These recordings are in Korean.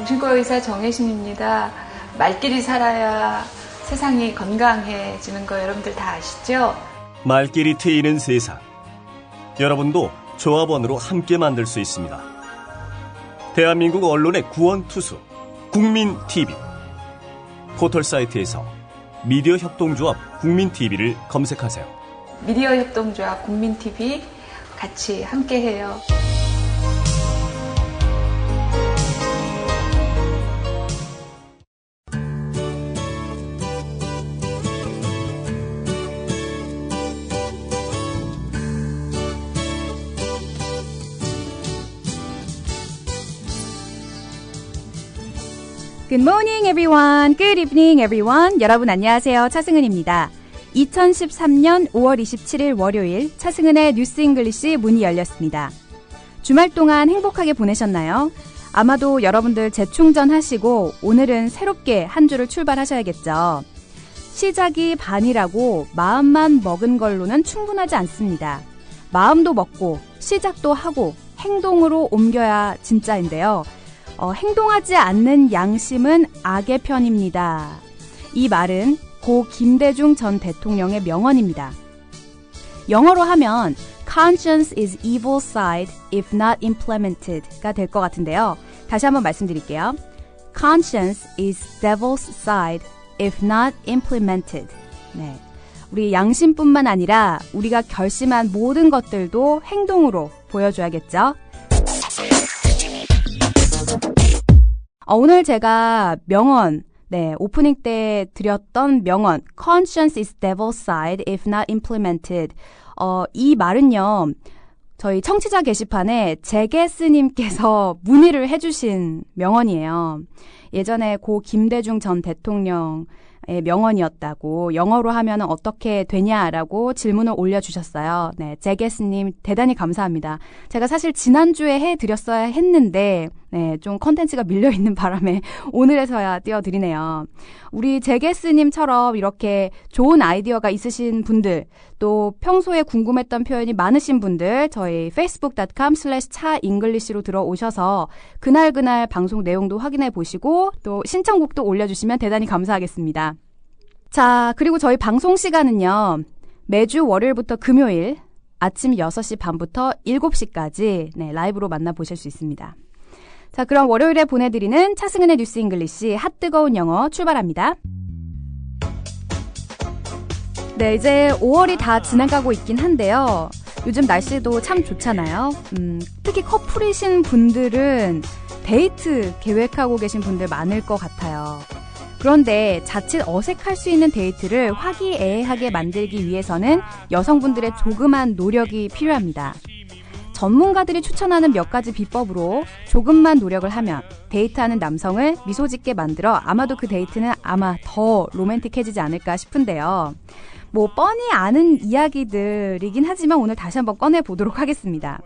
정신과 의사 정혜신입니다. 말끼리 살아야 세상이 건강해지는 거 여러분들 다 아시죠? 말끼리 트이는 세상. 여러분도 조합원으로 함께 만들 수 있습니다. 대한민국 언론의 구원투수 국민TV. 포털사이트에서 미디어 협동조합 국민TV를 검색하세요. 미디어 협동조합 국민TV 같이 함께해요. Good morning, everyone. Good evening, everyone. 여러분 안녕하세요. 차승은입니다. 2013년 5월 27일 월요일 차승은의 뉴스 잉글리시 문이 열렸습니다. 주말 동안 행복하게 보내셨나요? 아마도 여러분들 재충전하시고 오늘은 새롭게 한 주를 출발하셔야겠죠. 시작이 반이라고 마음만 먹은 걸로는 충분하지 않습니다. 마음도 먹고 시작도 하고 행동으로 옮겨야 진짜인데요. 행동하지 않는 양심은 악의 편입니다. 이 말은 고 김대중 전 대통령의 명언입니다. 영어로 하면 conscience is evil side if not implemented가 될 것 같은데요. 다시 한번 말씀드릴게요. conscience is devil's side if not implemented. 네. 우리 양심뿐만 아니라 우리가 결심한 모든 것들도 행동으로 보여줘야겠죠. 오늘 제가 명언, 오프닝 때 드렸던 명언, conscience is devil's side if not implemented. 이 말은요, 저희 청취자 게시판에 제게스님께서 문의를 해주신 명언이에요. 예전에 고 김대중 전 대통령의 명언이었다고 영어로 하면 어떻게 되냐라고 질문을 올려주셨어요. 네, 제게스님 대단히 감사합니다. 제가 사실 지난주에 해드렸어야 했는데 좀 컨텐츠가 밀려있는 바람에 오늘에서야 띄워드리네요. 우리 제게스님처럼 이렇게 좋은 아이디어가 있으신 분들, 또 평소에 궁금했던 표현이 많으신 분들 저희 facebook.com/차잉글리시로 들어오셔서 그날 방송 내용도 확인해 보시고 또 신청곡도 올려주시면 대단히 감사하겠습니다. 자, 그리고 저희 방송 시간은요. 매주 월요일부터 금요일 아침 6시 반부터 7시까지 라이브로 만나보실 수 있습니다. 자, 그럼 월요일에 보내드리는 차승은의 뉴스 잉글리시 핫뜨거운 영어 출발합니다. 네, 이제 5월이 다 지나가고 있긴 한데요. 요즘 날씨도 참 좋잖아요. 특히 커플이신 분들은 데이트 계획하고 계신 분들 많을 것 같아요. 그런데 자칫 어색할 수 있는 데이트를 화기애애하게 만들기 위해서는 여성분들의 조그만 노력이 필요합니다. 전문가들이 추천하는 몇 가지 비법으로 조금만 노력을 하면 데이트하는 남성을 미소 짓게 만들어 아마도 그 데이트는 아마 더 로맨틱해지지 않을까 싶은데요. 뭐 뻔히 아는 이야기들이긴 하지만 오늘 다시 한번 꺼내보도록 하겠습니다.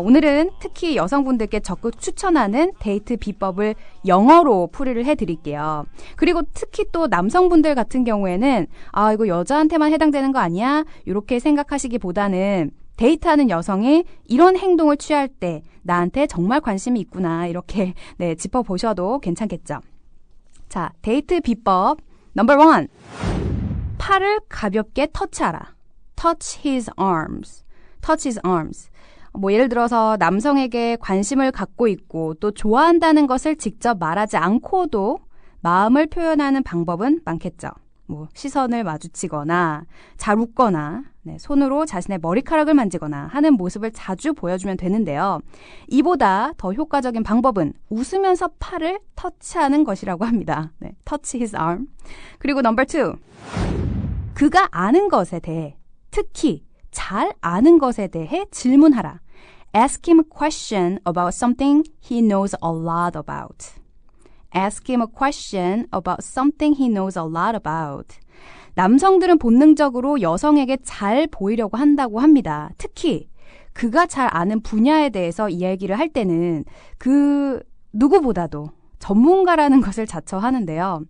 오늘은 특히 여성분들께 적극 추천하는 데이트 비법을 영어로 풀이를 해드릴게요. 그리고 특히 또 남성분들 같은 경우에는 이거 여자한테만 해당되는 거 아니야? 이렇게 생각하시기보다는 데이트하는 여성이 이런 행동을 취할 때 나한테 정말 관심이 있구나 이렇게 짚어보셔도 괜찮겠죠. 자, 데이트 비법 넘버 1. 팔을 가볍게 터치하라. Touch his arms. Touch his arms. 예를 들어서 남성에게 관심을 갖고 있고 또 좋아한다는 것을 직접 말하지 않고도 마음을 표현하는 방법은 많겠죠. 시선을 마주치거나 잘 웃거나 손으로 자신의 머리카락을 만지거나 하는 모습을 자주 보여주면 되는데요. 이보다 더 효과적인 방법은 웃으면서 팔을 터치하는 것이라고 합니다. Touch his arm. 그리고 넘버 2. 그가 아는 것에 대해, 특히 잘 아는 것에 대해 질문하라. Ask him a question about something he knows a lot about. Ask him a question about something he knows a lot about. 남성들은 본능적으로 여성에게 잘 보이려고 한다고 합니다. 특히 그가 잘 아는 분야에 대해서 이야기를 할 때는 그 누구보다도 전문가라는 것을 자처하는데요.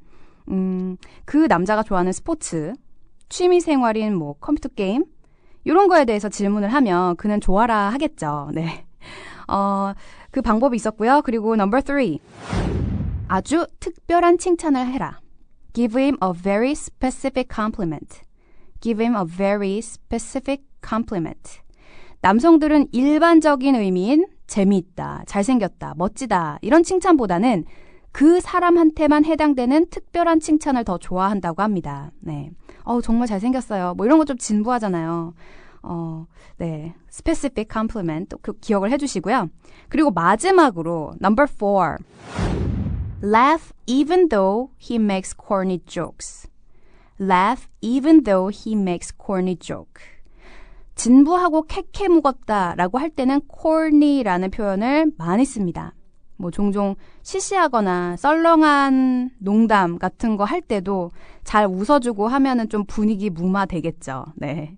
그 남자가 좋아하는 스포츠, 취미생활인 컴퓨터 게임 이런 거에 대해서 질문을 하면 그는 좋아라 하겠죠. 네. 그 방법이 있었고요. 그리고 넘버 3. 아주 특별한 칭찬을 해라. Give him a very specific compliment. Give him a very specific compliment. 남성들은 일반적인 의미인 재미있다, 잘생겼다, 멋지다 이런 칭찬보다는 그 사람한테만 해당되는 특별한 칭찬을 더 좋아한다고 합니다. 네. 정말 잘생겼어요. 뭐 이런 거 좀 진부하잖아요. 네. specific compliment 또 기억을 해주시고요. 그리고 마지막으로 number 4. Laugh even though he makes corny jokes. Laugh even though he makes corny joke. 진부하고 캐캐묵었다라고 할 때는 corny라는 표현을 많이 씁니다. 뭐 종종 시시하거나 썰렁한 농담 같은 거 할 때도 잘 웃어주고 하면은 좀 분위기 무마되겠죠. 네.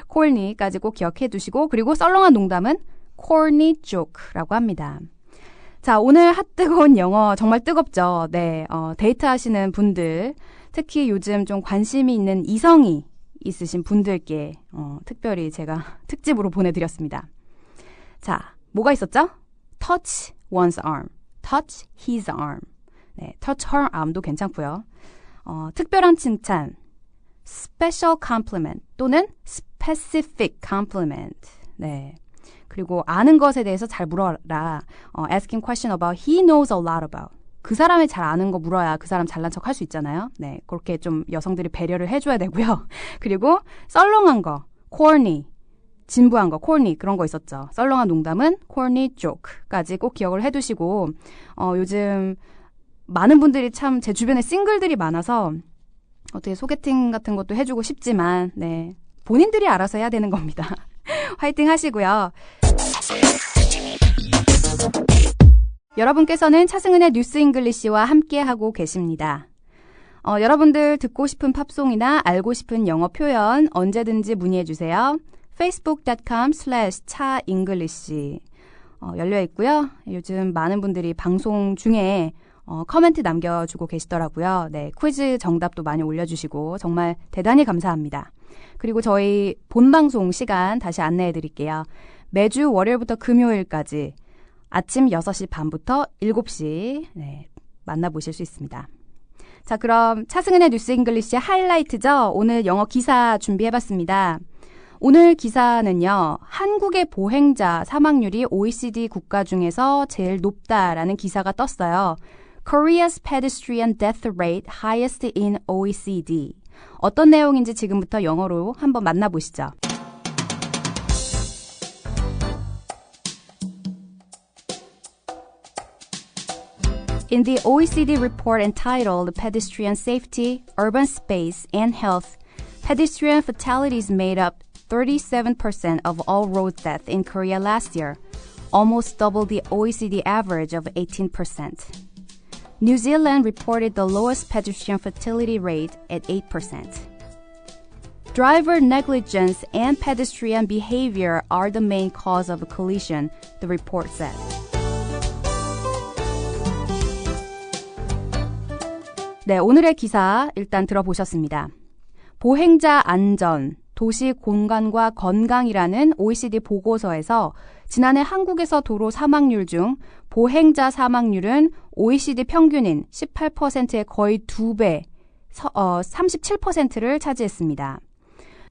corny까지 꼭 기억해 두시고 그리고 썰렁한 농담은 corny joke라고 합니다. 자, 오늘 핫뜨거운 영어 정말 뜨겁죠. 네, 데이트하시는 분들, 특히 요즘 좀 관심이 있는 이성이 있으신 분들께 특별히 제가 특집으로 보내드렸습니다. 자, 뭐가 있었죠? touch one's arm, touch his arm. 네, touch her arm도 괜찮고요. 특별한 칭찬, special compliment 또는 specific compliment. 네. 그리고 아는 것에 대해서 잘 물어라. asking question about he knows a lot about. 그 사람이 잘 아는 거 물어야 그 사람 잘난 척 할 수 있잖아요. 네, 그렇게 좀 여성들이 배려를 해줘야 되고요. 그리고 썰렁한 거, corny, 진부한 거, corny 그런 거 있었죠. 썰렁한 농담은 corny joke까지 꼭 기억을 해두시고 요즘 많은 분들이 참 제 주변에 싱글들이 많아서 어떻게 소개팅 같은 것도 해주고 싶지만 네, 본인들이 알아서 해야 되는 겁니다. 화이팅 하시고요. 여러분께서는 차승은의 뉴스 잉글리시와 함께하고 계십니다. 여러분들 듣고 싶은 팝송이나 알고 싶은 영어 표현 언제든지 문의해주세요. facebook.com/차잉글리시 열려 있고요. 요즘 많은 분들이 방송 중에 커멘트 남겨주고 계시더라고요. 네, 퀴즈 정답도 많이 올려주시고 정말 대단히 감사합니다. 그리고 저희 본방송 시간 다시 안내해드릴게요. 매주 월요일부터 금요일까지 아침 6시 반부터 7시 네, 만나보실 수 있습니다. 자, 그럼 차승은의 뉴스 잉글리시 하이라이트죠. 오늘 영어 기사 준비해봤습니다. 오늘 기사는요. 한국의 보행자 사망률이 OECD 국가 중에서 제일 높다라는 기사가 떴어요. Korea's pedestrian death rate highest in OECD. 어떤 내용인지 지금부터 영어로 한번 만나보시죠. In the OECD report entitled Pedestrian Safety, Urban Space, and Health, pedestrian fatalities made up 37% of all road deaths in Korea last year, almost double the OECD average of 18%. New Zealand reported the lowest pedestrian fatality rate at 8%. Driver negligence and pedestrian behavior are the main cause of a collision, the report said. 네, 오늘의 기사 일단 들어보셨습니다. 보행자 안전, 도시 공간과 건강이라는 OECD 보고서에서 지난해 한국에서 도로 사망률 중 보행자 사망률은 OECD 평균인 18%의 거의 2배, 37%를 차지했습니다.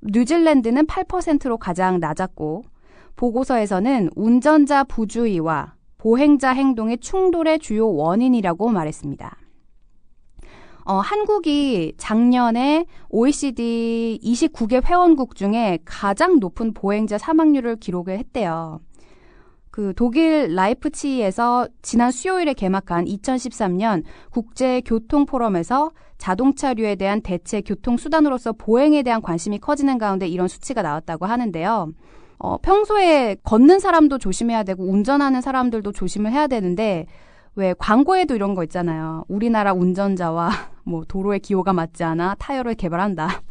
뉴질랜드는 8%로 가장 낮았고 보고서에서는 운전자 부주의와 보행자 행동의 충돌의 주요 원인이라고 말했습니다. 한국이 작년에 OECD 29개 회원국 중에 가장 높은 보행자 사망률을 기록을 했대요. 그 독일 라이프치히에서 지난 수요일에 개막한 2013년 국제교통포럼에서 자동차류에 대한 대체 교통수단으로서 보행에 대한 관심이 커지는 가운데 이런 수치가 나왔다고 하는데요. 평소에 걷는 사람도 조심해야 되고 운전하는 사람들도 조심을 해야 되는데 왜 광고에도 이런 거 있잖아요. 우리나라 운전자와 뭐 도로의 기호가 맞지 않아 타이어를 개발한다.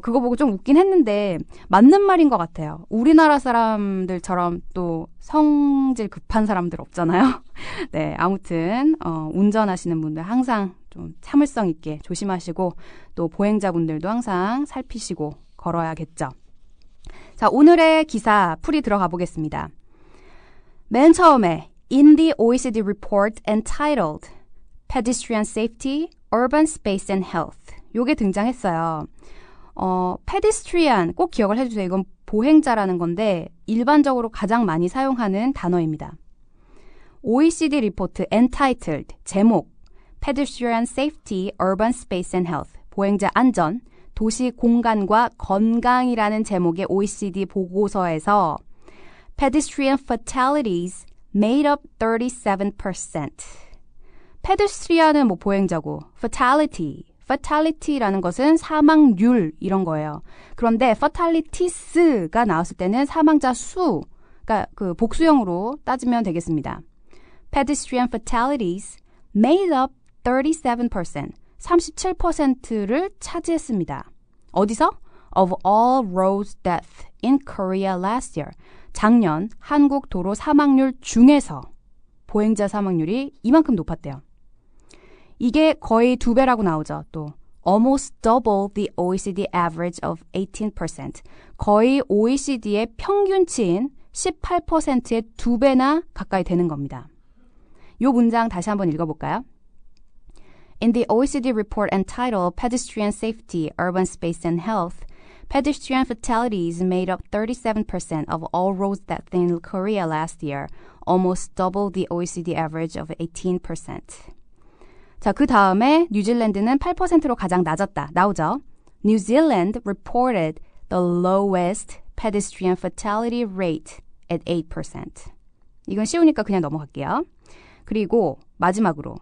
그거 보고 좀 웃긴 했는데 맞는 말인 것 같아요. 우리나라 사람들처럼 또 성질 급한 사람들 없잖아요. 네, 아무튼 운전하시는 분들 항상 좀 참을성 있게 조심하시고 또 보행자분들도 항상 살피시고 걸어야겠죠. 자, 오늘의 기사 풀이 들어가 보겠습니다. 맨 처음에 In the OECD report entitled pedestrian safety, urban space and health. 요게 등장했어요. pedestrian 꼭 기억을 해주세요. 이건 보행자라는 건데 일반적으로 가장 많이 사용하는 단어입니다. OECD 리포트 entitled 제목 pedestrian safety, urban space and health. 보행자 안전, 도시 공간과 건강이라는 제목의 OECD 보고서에서 pedestrian fatalities made up 37%. pedestrian은 뭐 보행자고 fatality라는 것은 사망률 이런 거예요. 그런데 fatalities가 나왔을 때는 사망자 수, 그러니까 그 복수형으로 따지면 되겠습니다. pedestrian fatalities made up 37%, 37%를 차지했습니다. 어디서? Of all road death in Korea last year. 작년 한국 도로 사망률 중에서 보행자 사망률이 이만큼 높았대요. 이게 거의 2배라고 나오죠. 또 almost double the OECD average of 18%. 거의 OECD의 평균치인 18%의 2배나 가까이 되는 겁니다. 이 문장 다시 한번 읽어볼까요? In the OECD report entitled Pedestrian Safety, Urban Space and Health, pedestrian fatalities made up 37% of all road deaths in Korea last year, almost double the OECD average of 18%. 자, 그 다음에 뉴질랜드는 8%로 가장 낮았다. 나오죠? New Zealand reported the lowest pedestrian fatality rate at 8%. 이건 쉬우니까 그냥 넘어갈게요. 그리고 마지막으로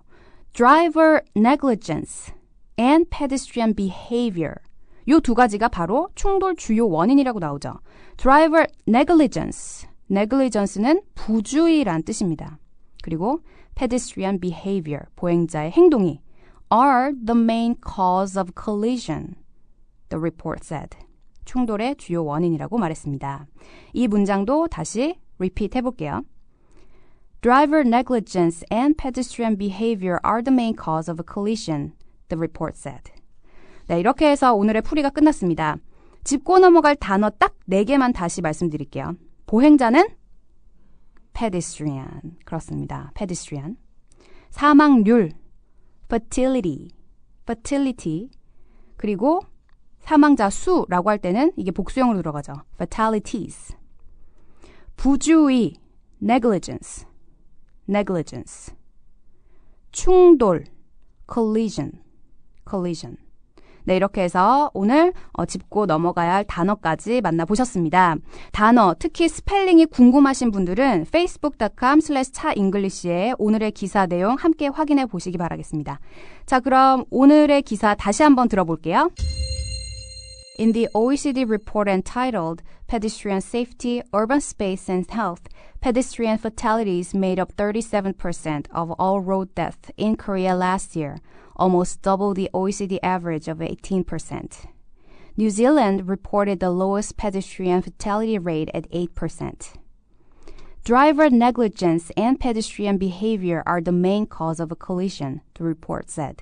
driver negligence and pedestrian behavior. 이 두 가지가 바로 충돌 주요 원인이라고 나오죠. driver negligence는 부주의란 뜻입니다. 그리고 pedestrian behavior, 보행자의 행동이 are the main cause of collision, the report said. 충돌의 주요 원인이라고 말했습니다. 이 문장도 다시 repeat 해볼게요. Driver negligence and pedestrian behavior are the main cause of a collision, the report said. 네, 이렇게 해서 오늘의 풀이가 끝났습니다. 짚고 넘어갈 단어 딱 4개만 다시 말씀드릴게요. 보행자는 pedestrian. 그렇습니다. pedestrian. 사망률 fertility. 그리고 사망자 수라고 할 때는 이게 복수형으로 들어가죠. fatalities. 부주의 negligence. 충돌 collision. 네, 이렇게 해서 오늘 짚고 넘어가야 할 단어까지 만나보셨습니다. 단어, 특히 스펠링이 궁금하신 분들은 facebook.com/차잉글리시에 오늘의 기사 내용 함께 확인해 보시기 바라겠습니다. 자, 그럼 오늘의 기사 다시 한번 들어볼게요. In the OECD report entitled Pedestrian Safety, Urban Space and Health, pedestrian fatalities made up 37% of all road deaths in Korea last year, almost double the OECD average of 18%. New Zealand reported the lowest pedestrian fatality rate at 8%. Driver negligence and pedestrian behavior are the main cause of a collision, the report said.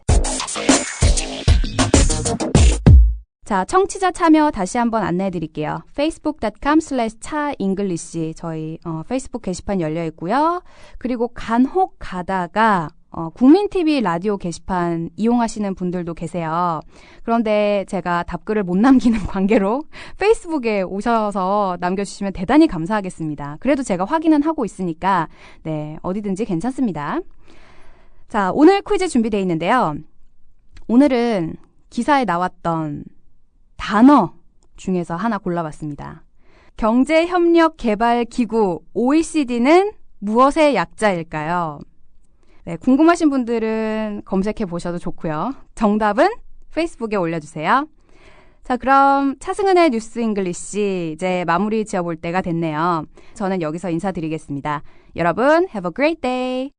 자, 청취자 참여 다시 한번 안내해 드릴게요. facebook.com/차잉글리시 저희 페이스북 게시판 열려 있고요. 그리고 간혹 가다가 국민TV 라디오 게시판 이용하시는 분들도 계세요. 그런데 제가 답글을 못 남기는 관계로 페이스북에 오셔서 남겨주시면 대단히 감사하겠습니다. 그래도 제가 확인은 하고 있으니까 네, 어디든지 괜찮습니다. 자, 오늘 퀴즈 준비되어 있는데요. 오늘은 기사에 나왔던 단어 중에서 하나 골라봤습니다. 경제협력개발기구 OECD는 무엇의 약자일까요? 네, 궁금하신 분들은 검색해 보셔도 좋고요. 정답은 페이스북에 올려주세요. 자, 그럼 차승은의 뉴스 잉글리시 이제 마무리 지어볼 때가 됐네요. 저는 여기서 인사드리겠습니다. 여러분, have a great day!